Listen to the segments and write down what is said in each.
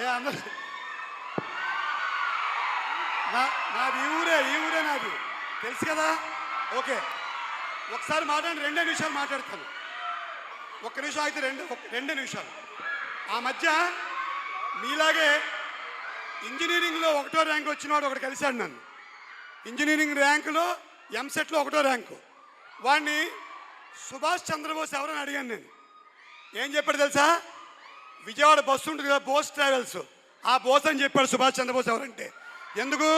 ఏ అందరు నాది ఈ ఊరే నాది తెలుసు కదా. ఓకే, ఒకసారి మాట్లాడి 2 నిమిషాలు మాట్లాడతాను. 1 నిమిషం అయితే 2 నిమిషాలు. ఆ మధ్య మీలాగే ఇంజనీరింగ్లో 1వ ర్యాంక్ వచ్చినవాడు ఒకటి కలిశాడు నన్ను. ఇంజనీరింగ్ ర్యాంకులో ఎంసెట్లో 1వ ర్యాంకు. వాడిని సుభాష్ చంద్రబోస్ ఎవరని అడిగాను నేను. ఏం చెప్పాడు తెలుసా? విజయవాడ బస్సు ఉంటుంది కదా, బోస్ ట్రావెల్స్, ఆ బోస్ అని చెప్పాడు సుభాష్ చంద్రబోస్ ఎవరంటే. ఎందుకు?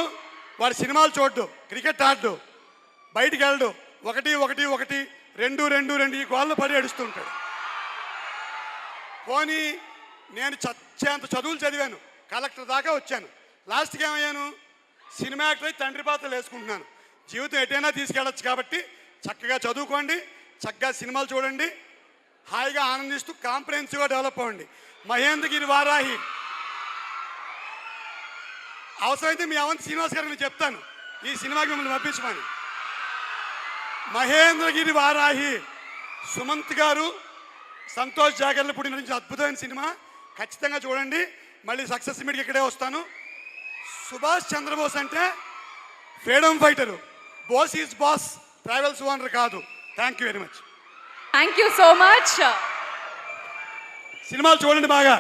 వాడు సినిమాలు చూడ్డు, క్రికెట్ ఆడ్డు, బయటికి వెళ్ళడు, 1 1 1 2 2 2 ఈ గోళ్ళు పడి ఏడుస్తుంటాడు. పోనీ నేను చచ్చేంత చదువులు చదివాను, కలెక్టర్ దాకా వచ్చాను. లాస్ట్కి ఏమయ్యాను? సినిమా యాక్టర్ అయి తండ్రి పాత్రలు వేసుకుంటున్నాను. జీవితం ఎటైనా తీసుకెళ్ళచ్చు కాబట్టి చక్కగా చదువుకోండి, చక్కగా సినిమాలు చూడండి, హాయిగా ఆనందిస్తూ కాంప్రహెన్సివ్గా డెవలప్ అవ్వండి. మహేంద్రగిరి వారాహి అవసరమైతే మీ అవంతి శ్రీనివాస్ గారికి నేను చెప్తాను ఈ సినిమాకి మిమ్మల్ని పంపించమని. మహేంద్రగిరి వారాహి సుమంత్ గారు, సంతోష్ జాగర్ల పుడి నటించిన అద్భుతమైన సినిమా, ఖచ్చితంగా చూడండి. మళ్ళీ సక్సెస్ మీట్కి ఇక్కడే వస్తాను. సుభాష్ చంద్రబోస్ అంటే freedom fighter, Bose is boss, travels owner కాదు. Thank you very much. Thank you so much. సినిమాలు చూడండి బాగా.